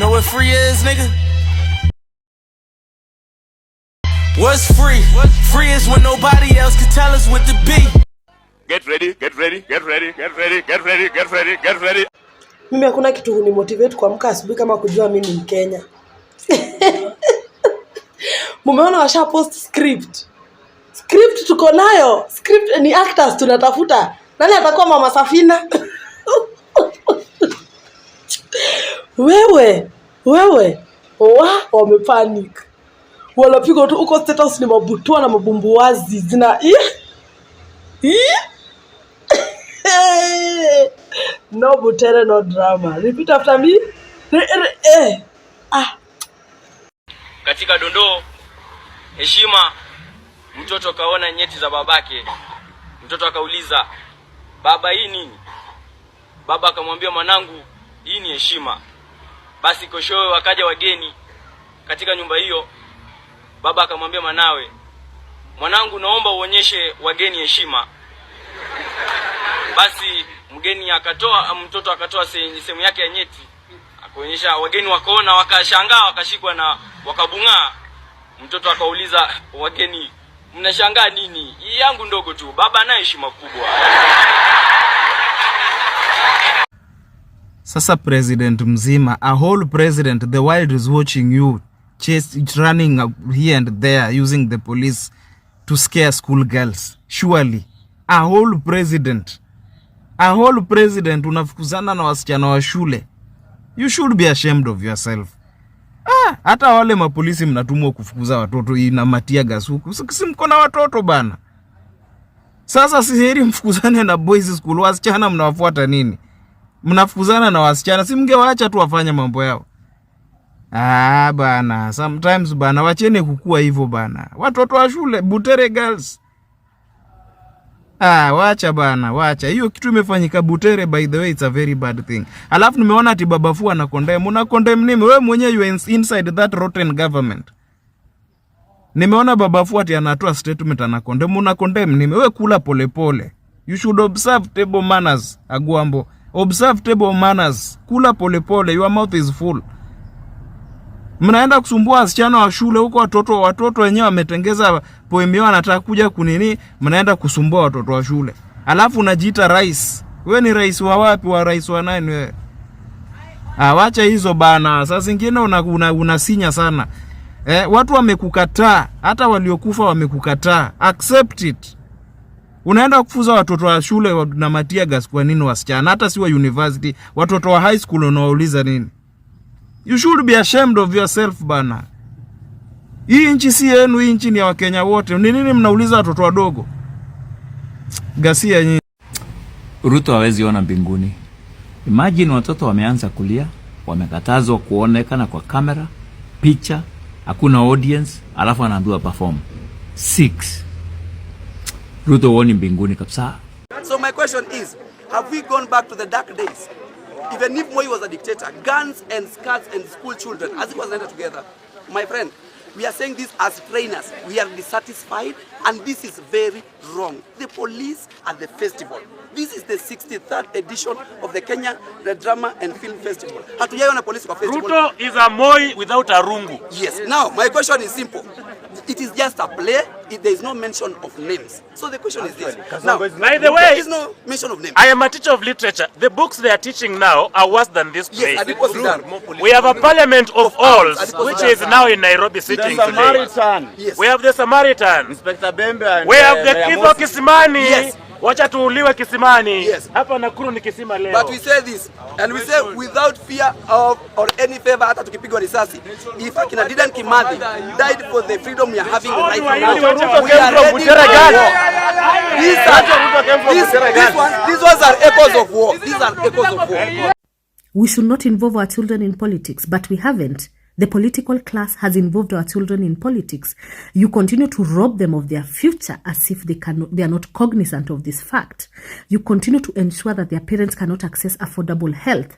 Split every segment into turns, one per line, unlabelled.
know what free is, nigga? What's free? Free is when nobody else can tell us what to be.
Get ready, get ready, get ready, get ready, get ready, get ready, get ready.
Mimi hakuna kitu hunimotivate kuamka asubuhi kama kujua mimi ni Mkenya. Mumeona washa post script. Script tuko nayo. Script ni actors tunatafuta. Nani atakuwa Mama Safina? Wewe. Wamepanic. Wanapiga tu uko status ni mabutua na mabumbuwazi zina No Butere, no drama. Repeat after me.
Katika dondoo, heshima. Mtoto kaona nyeti za babake. Mtoto akauliza, baba hii nini? Baba akamwambia, mwanangu, hii ni heshima. Basi keshowe wakaja wageni katika nyumba hiyo. Baba akamwambia mwanawe, mwanangu, naomba uonyeshe wageni heshima. Basi mtoto akatoa sehemu yake ya nyeti, akaonyesha wageni, wakaona, wakashangaa, wakashikwa na wakabungaa. Mtoto akauliza wageni, mnashangaa nini? Hii yangu ndogo tu, baba ana heshima kubwa.
Sasa president mzima, a whole president, the world is watching you, running here and there using the police to scare school girls. Surely a whole president unafukuzana na wasichana wa shule. You should be ashamed of yourself. Hata wale mapolisi mnatumwa kufukuza watoto ina matia gas huku. Si mko na watoto bana. Sasa si heri mfukuzane na boys school, wasichana mnawafuata nini? Mnafukuzana na wasichana, si mngewaacha tu wafanye mambo yao. Bana, sometimes bana wacheni kukua hivyo bana. Watoto wa shule, Butere girls. Wacha bana, wacha. Hiyo kitu imefanyika Butere, by the way, it's a very bad thing. Alafu nimeona ati babafu ana condemn. Una condemn nini? Wewe mwenyewe you inside that rotten government. Nimeona babafu ati anatoa statement ana condemn. Una condemn nini? Wewe kula polepole. You should observe table manners, Agwambo. Observe table manners. Kula polepole. Your mouth is full. Mnaenda kusumbua wasichana wa shule huko, watoto wenyewe wametengeza poemi yao, anataka kuja kunini, mnaenda kusumbua watoto wa shule. Alafu unajiita rais. Wewe ni rais wa wapi? Wa rais wa nani wewe? Wacha hizo bana. Sasa zingine unasinya sana. Watu wamekukataa, hata waliokufa wamekukataa. Accept it. Unaenda kufuza watoto wa shule na matia gas kwa nini wasichana? Hata si wa university, watoto wa high school unawauliza nini? You should be ashamed of yourself bana. Hii nchi si yenu, hii nchi ni ya Wakenya wote. Ni nini mnauliza watoto wadogo? Gasia nyinyi.
Ruto hawezi ona mbinguni. Imagine watoto wameanza kulia, wamekatazwa kuonekana kwa kamera, picha, hakuna audience, alafu anaambiwa perform. 6. Ruto huoni mbinguni kabisa.
So my question is, have we gone back to the dark days? Even if Moi was a dictator, guns and skirts and school children, as it was ended together. My friend, we are saying this as trainers. We are dissatisfied, and this is very wrong. The police at the festival. This is the 63rd edition of the Kenya Drama and Film Festival. Hatujaiona police kwa festival.
Ruto is a Moi without a rungu.
Yes. Now, my question is simple. It is just a play. There is no mention of names. So the question is this. Now,
by the way,
there is no mention of names.
I am a teacher of literature. The books they are teaching now are worse than this place.
Yes, was done.
We have a parliament of alls, which is now in Nairobi sitting today.
Yes.
We have the Samaritan.
Inspector Bembe.
We have the Kizo Kisimani.
Yes.
Wacha tuuliwe kisimani.
Yes.
Hapa Nakuru ni kisima leo.
But we say this, and we say without fear of or any favor, hata tukipigwa risasi. If akina Didan Kimathi died for the freedom we are having right now, we are ready for war. These ones are echoes of war. These are echoes of war.
We should not involve our children in politics, but we haven't. The political class has involved our children in politics. You continue to rob them of their future as if they are not cognizant of this fact. You continue to ensure that their parents cannot access affordable health,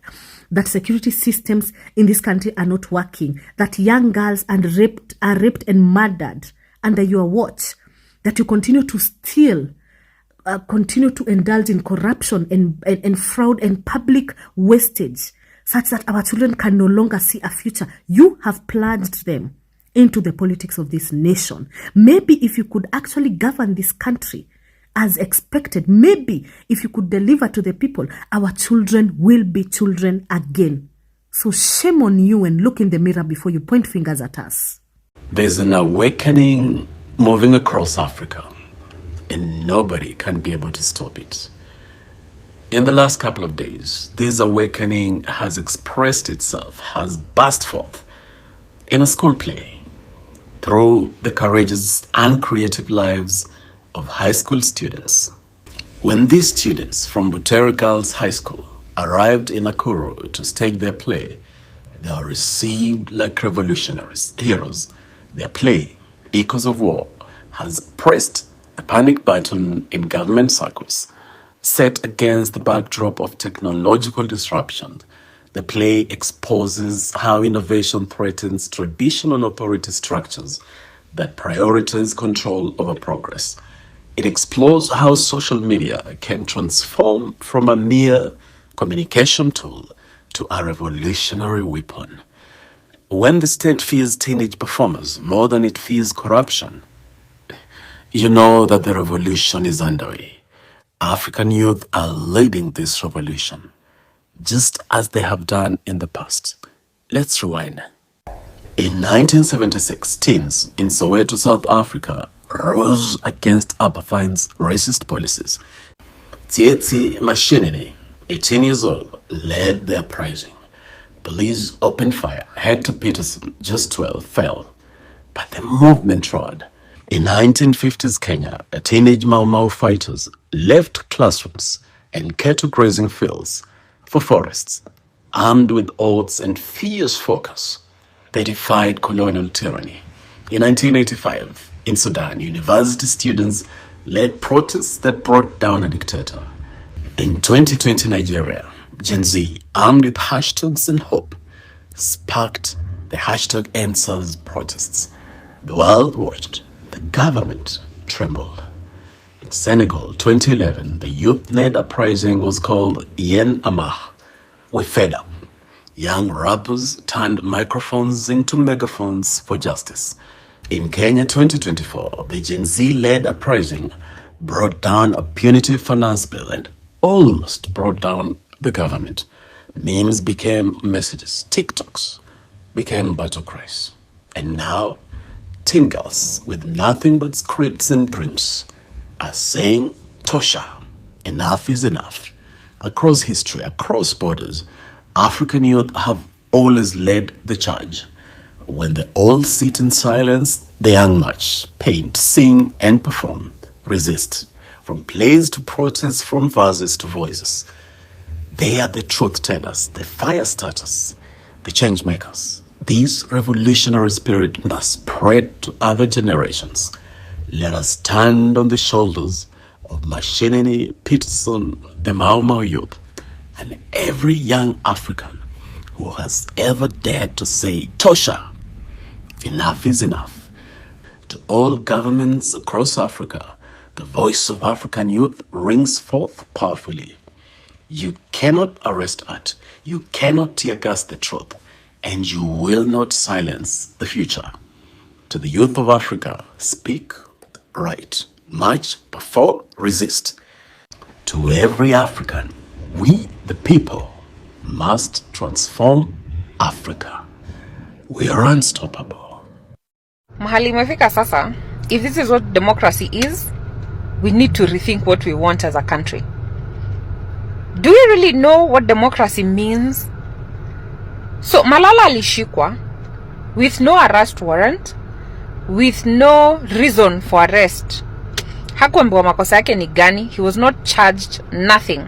that security systems in this country are not working, that young girls are raped and murdered under your watch, that you continue to steal, continue to indulge in corruption and fraud and public wastage such that our children can no longer see a future. You have plunged them into the politics of this nation. Maybe if you could actually govern this country as expected, maybe if you could deliver to the people, our children will be children again. So shame on you, and look in the mirror before you point fingers at us.
There's an awakening moving across Africa, and nobody can be able to stop it. In the last couple of days, this awakening has expressed itself, has burst forth in a school play through the courageous and creative lives of high school students. When these students from Butere Girls High School arrived in Nakuru to stage their play, they were received like revolutionaries, heroes. Their play, Echoes of War, has pressed a panic button in government circles. Set against the backdrop of technological disruption, the play exposes how innovation threatens traditional authority structures that prioritize control over progress. It explores how social media can transform from a mere communication tool to a revolutionary weapon. When the state fears teenage performers more than it fears corruption, you know that the revolution is underway. African youth are leading this revolution, just as they have done in the past. Let's rewind. In 1976, teens in Soweto, South Africa, rose against apartheid's racist policies. Tsietsi Mashinini, 18 years old, led the uprising. Police opened fire. Hector Peterson, just 12, fell. But the movement roared. In 1950s Kenya, teenage Mau Mau fighters left classrooms and cattle grazing fields for forests. Armed with oaths and fierce focus, they defied colonial tyranny. In 1985, in Sudan, university students led protests that brought down a dictator. In 2020 Nigeria, Genz, armed with hashtags and hope, sparked the hashtag #EndSARS protests. The world watched. The government trembled. In Senegal, 2011, the youth-led uprising was called Yen Amah. We fed up. Young rappers turned microphones into megaphones for justice. In Kenya, 2024, the Gen Z-led uprising brought down a punitive finance bill and almost brought down the government. Memes became messages. TikToks became battle cries. And now, teen girls with nothing but scripts and dreams are saying, Tosha, enough is enough. Across history, across borders, African youth have always led the charge. When the old sit in silence, the young march, paint, sing, and perform, resist. From plays to protests, from verses to voices. They are the truth tellers, the fire starters, the change makers. This revolutionary spirit must spread to other generations. Let us stand on the shoulders of Mashinini, Peterson, the Mau Mau youth, and every young African who has ever dared to say, Tosha, enough is enough. To all governments across Africa, the voice of African youth rings forth powerfully. You cannot arrest art, you cannot tear gas the truth, and you will not silence the future. To the youth of Africa, speak, write, march, perform, resist. To every African, we, the people, must transform Africa. We are unstoppable.
Mahali imefika sasa, if this is what democracy is, we need to rethink what we want as a country. Do we really know what democracy means? So Malala alishikwa with no arrest warrant, with no reason for arrest. Hakuambiwa makosa yake ni gani. He was not charged, nothing.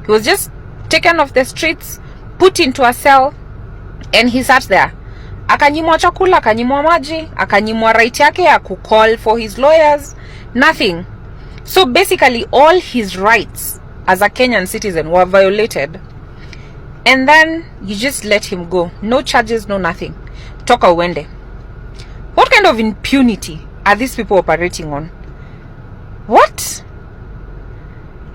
He was just taken off the streets, put into a cell, and he sat there. Akanyimwa chakula, akanyimwa maji, akanyimwa right yake ya call for his lawyers, nothing. So basically all his rights as a Kenyan citizen were violated. And then you just let him go. No charges, no nothing. Toka uende. What kind of impunity are these people operating on? What?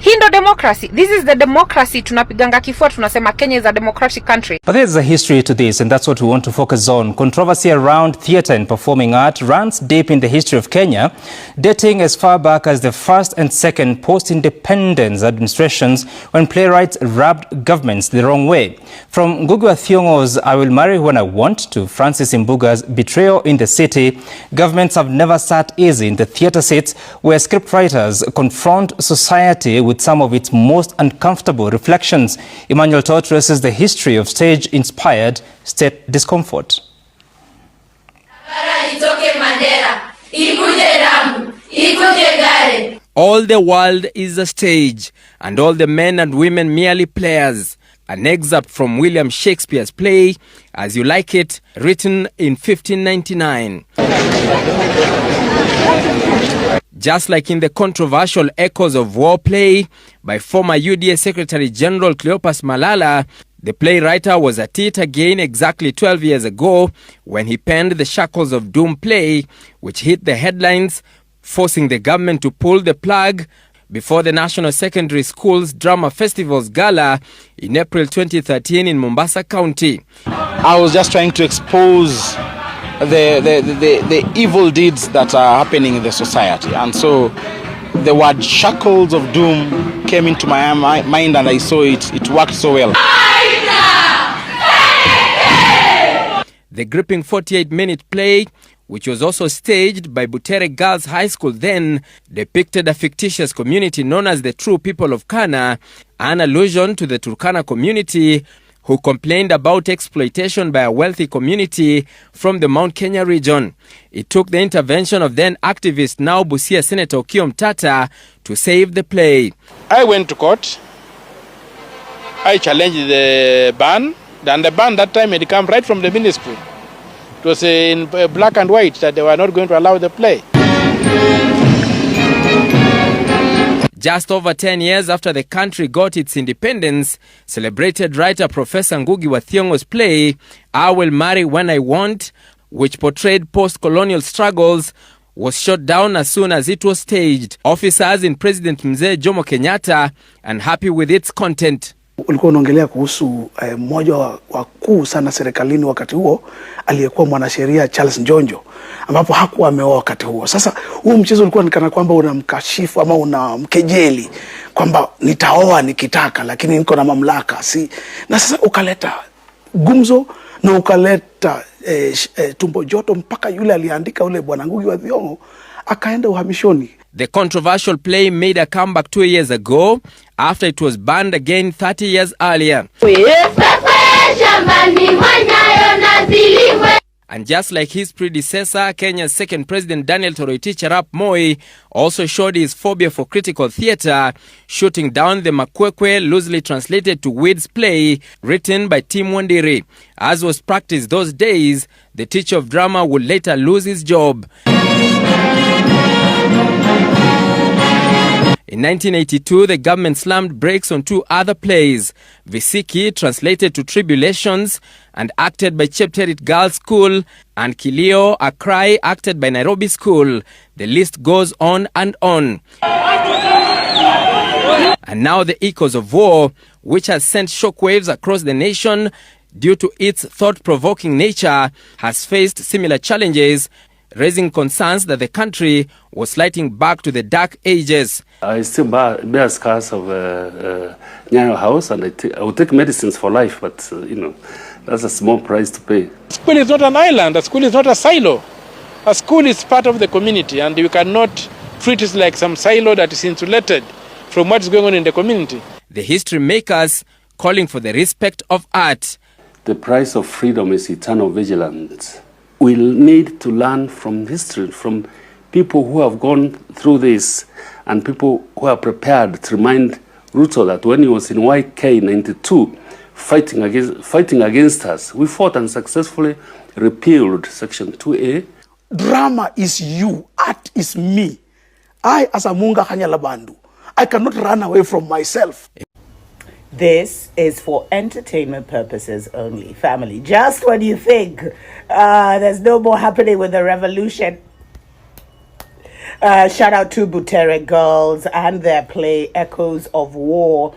Hii ndo democracy. This is the democracy tunapiganga kifua, tunasema Kenya is a democratic country.
But there's a history to this, and that's what we want to focus on. Controversy around theatre and performing art runs deep in the history of Kenya, dating as far back as the first and second post-independence administrations when playwrights rubbed governments the wrong way. From Ngugi wa Thiong'o's I Will Marry When I Want to Francis Mbuga's Betrayal in the City, governments have never sat easy in the theatre seats where scriptwriters confront society with some of its most uncomfortable reflections. Emmanuel Tot traces the history of stage-inspired state discomfort.
All the world is a stage, and all the men and women merely players. An excerpt from William Shakespeare's play, As You Like It, written in 1599. Just like in the controversial Echoes of War play by former UDA Secretary General Cleopas Malala, the playwright was at it again exactly 12 years ago when he penned the Shackles of Doom play, which hit the headlines, forcing the government to pull the plug before the National Secondary Schools Drama Festival's gala in April 2013 in Mombasa County.
I was just trying to expose the evil deeds that are happening in the society, and so the word shackles of doom came into my mind, and I saw it worked so well.
The gripping 48-minute play, which was also staged by Butere Girls High School then, depicted a fictitious community known as the True People of Kana, an allusion to the Turkana community who complained about exploitation by a wealthy community from the Mount Kenya region. It took the intervention of then activist, now Busia Senator Okiya Mtata, to save the play.
I went to court. I challenged the ban, and the ban that time had come right from the ministry. It was in black and white that they were not going to allow the play.
Just over 10 years after the country got its independence, celebrated writer Professor Ngugi wa Thiong'o's play, I Will Marry When I Want, which portrayed post-colonial struggles, was shot down as soon as it was staged. Officers in President Mzee Jomo Kenyatta unhappy with its content.
Ulikuwa unaongelea kuhusu mmoja wa kuu sana serikalini wakati huo aliyekuwa mwanasheria Charles Njonjo, ambapo hakuwa ameoa wakati huo. Sasa huu mchezo ulikuwa nikana kwamba unamkashifu ama unamkejeli kwamba nitaoa nikitaka lakini niko na mamlaka, si. Na sasa ukaleta gumzo na ukaleta tumbo joto mpaka yule aliandika ule bwana Ngugi wa Thiong'o akaenda uhamishoni.
The controversial play made a comeback 2 years ago after it was banned again 30 years earlier. And just like his predecessor, Kenya's second president Daniel Toroitich Arap Moi also showed his phobia for critical theatre, shooting down the Makwekwe, loosely translated to Weeds play, written by Tim Wandiri. As was practiced those days, the teacher of drama would later lose his job. In 1982, the government slammed brakes on 2 other plays, Visiki, translated to Tribulations and acted by Chepterit Girls School, and Kilio, A Cry, acted by Nairobi School. The list goes on and on. And now the Echoes of War, which has sent shockwaves across the nation due to its thought-provoking nature, has faced similar challenges, raising concerns that the country was sliding back to the dark ages.
I still bear scars of Nyayo House, and I will take medicines for life, but that's a small price to pay.
School is not an island. A school is not a silo. A school is part of the community, and you cannot treat it like some silo that is insulated from what is going on in the community.
The history makers calling for the respect of art.
The price of freedom is eternal vigilance. We'll need to learn from history, from people who have gone through this, and people who are prepared to remind Ruto that when he was in YK 92 fighting against us, we fought and successfully repealed Section 2A.
Drama is you, art is me. I, as a Munga Kanyalabandu, I cannot run away from myself.
This is for entertainment purposes only, family. Just when you think there's no more happening with the revolution, Shout out to Butere Girls and their play Echoes of War,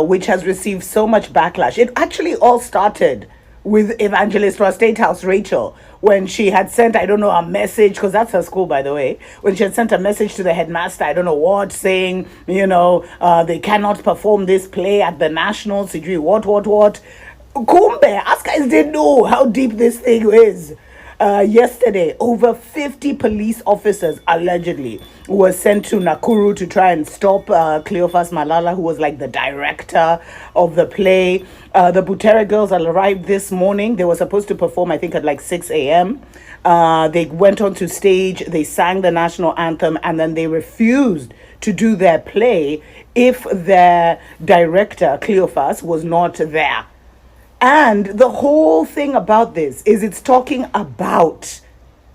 which has received so much backlash. It actually all started with Evangelist for State House Rachel, when she had sent, I don't know, a message, because that's her school, by the way, when she had sent a message to the headmaster, I don't know what, saying, they cannot perform this play at the National, what. Kumbe, us guys didn't know how deep this thing is. Yesterday, over 50 police officers allegedly were sent to Nakuru to try and stop Cleophas Malala, who was like the director of the play. The Butere Girls arrived this morning. They were supposed to perform, I think, at like 6 a.m. They went onto stage, they sang the national anthem, and then they refused to do their play if their director, Cleophas, was not there. And the whole thing about this is it's talking about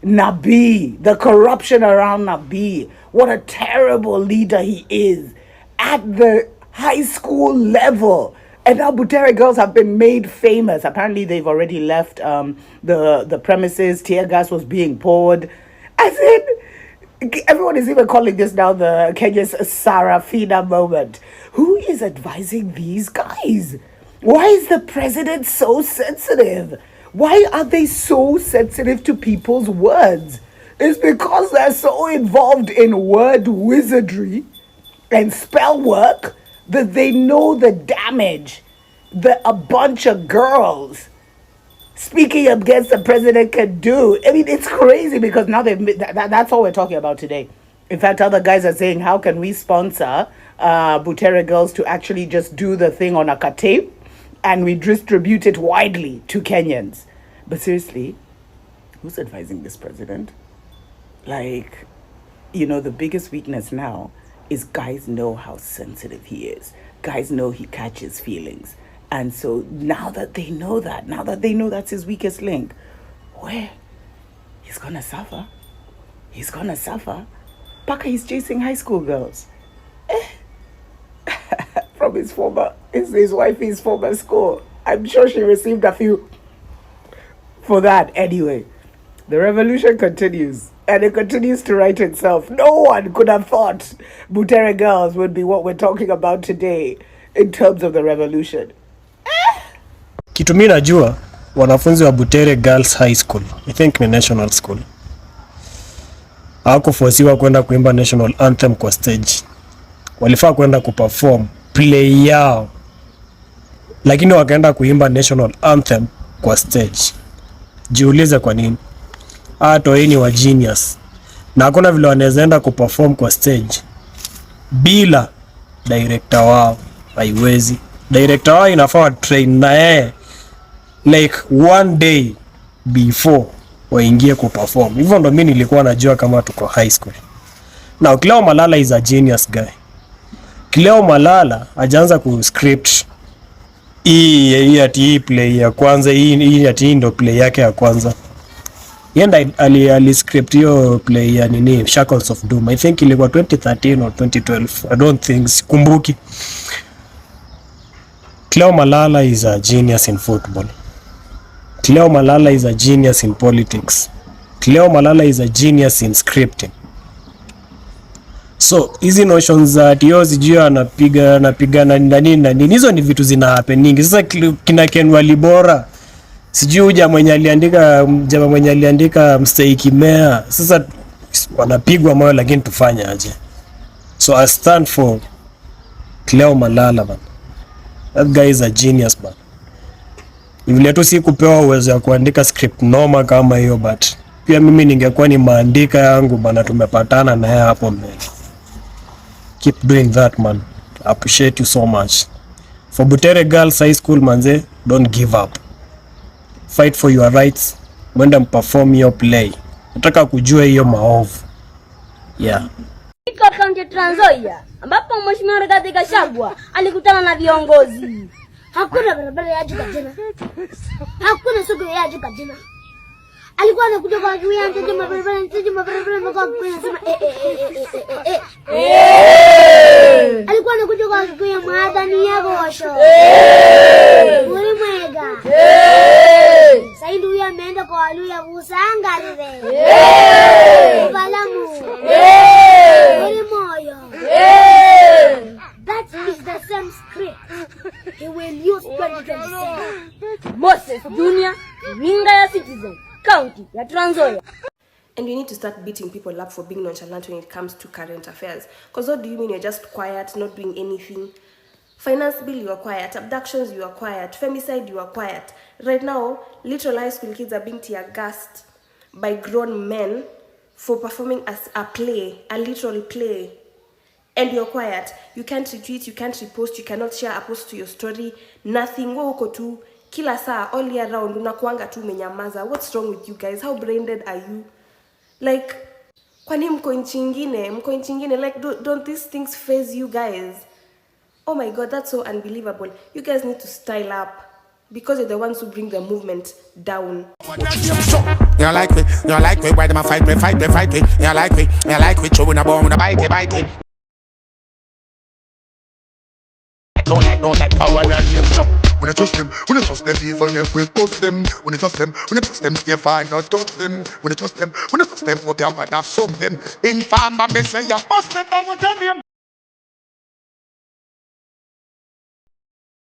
Nabi, the corruption around Nabi. What a terrible leader he is at the high school level. And now Butere Girls have been made famous. Apparently they've already left the premises. Tear gas was being poured. As in, everyone is even calling this now the Kenya's Sarafina moment. Who is advising these guys? Why is the president so sensitive? Why are they so sensitive to people's words? It's because they're so involved in word wizardry and spell work that they know the damage that a bunch of girls speaking against the president can do. I mean, it's crazy because now that's all we're talking about today. In fact, other guys are saying, how can we sponsor Butere Girls to actually just do the thing on a tape and we distribute it widely to Kenyans? But seriously, who's advising this president? Like, the biggest weakness now is guys know how sensitive he is. Guys know he catches feelings. And so now that they know that's his weakest link, he's gonna suffer. He's gonna suffer. Paka is chasing high school girls. From his wife's former school. I'm sure she received a few for that. Anyway, the revolution continues. And it continues to write itself. No one could have thought Butere Girls would be what we're talking about today in terms of the revolution.
Kitu mimi najua wanafunzi wa Butere Girls High School, I think ni national school, hawakuforsiwa kwenda kuimba national anthem kwa stage. Walifaa kwenda kuperform play yao, lakini wakaenda kuimba national anthem kwa stage. Jiulize kwa nini? Toeni wa genius. Na hakuna vile wanaweza enda kuperform kwa stage bila director wao. Haiwezi. Director wao inafaa train na yeye like one day before waingie kuperform. Hivyo ndo mimi nilikuwa najua kama tuko high school. Now Cleo Malala is a genius guy. Cleo Malala hajaanza ku script hii play ya kwanza, hii ndo play yake ya kwanza. Yenda ali script hiyo play ya Shackles of Doom. I think ilikuwa 2013 or 2012. I don't think, sikumbuki. Cleo Malala is a genius in football. Cleo Malala is a genius in politics. Cleo Malala is a genius in scripting. So hizi notions za sijui anapiga na nini, hizo ni vitu zina happening. Sasa kina Ken Walibora, sijui jamaa mwenye aliandika mstahiki mea, sasa wanapigwa moyo, lakini tufanye aje? So I stand for Cleo Malala, man. That guy is a genius, man. Vile tu si kupewa uwezo ya kuandika script noma kama hiyo, but pia mimi ningekuwa ni maandika yangu bana, tumepatana na yeye hapo mbele. Keep doing that, man. I appreciate you so much. For Butere Girls High School, manze, don't give up. Fight for your rights. Mwenda perform your play. Nataka kujua hiyo maovu. Yeah.
Iko kaunti Trans Nzoia ambapo Mheshimiwa Rigathi Gachagua alikutana na viongozi. Hakuna barabara ya juu tena. Hakuna soko ya juu tena. Alikuwa anakuja kwa juu ya nje barabara mko kusema alikuwa anakuja kwa juu ya madani ya gosho. Wewe mwega. Sasa ndio ameenda kwa Waluya Busanga rebe. Balamu. Junior, Ringa ya Citizen, County ya Trans Nzoia.
And we need to start beating people up for being nonchalant when it comes to current affairs. Because what do you mean you're just quiet, not doing anything? Finance bill, you are quiet. Abductions, you are quiet. Femicide, you are quiet. Right now, literal high school kids are being tear-gassed by grown men for performing as a play, a literal play. And you're quiet. You can't retweet, you can't repost, you cannot share a post to your story. Nothing. Uko tu kila saa all year round unakuanga tu menyamaza. What's wrong with you guys? How brain dead are you? Like, kwani mko nchi ingine? Like, don't these things phase you guys? Oh my God, that's so unbelievable. You guys need to style up because you're the ones who bring the movement down.
You like me, why them a fight me? You like me, chewing a bone, a bite it. Don't like power and you. When I trust them, evil, if we post them. When I trust them, stay fine, not touch them. When I trust them, what they have, I have some them. In farm, I say, you post them, I want them.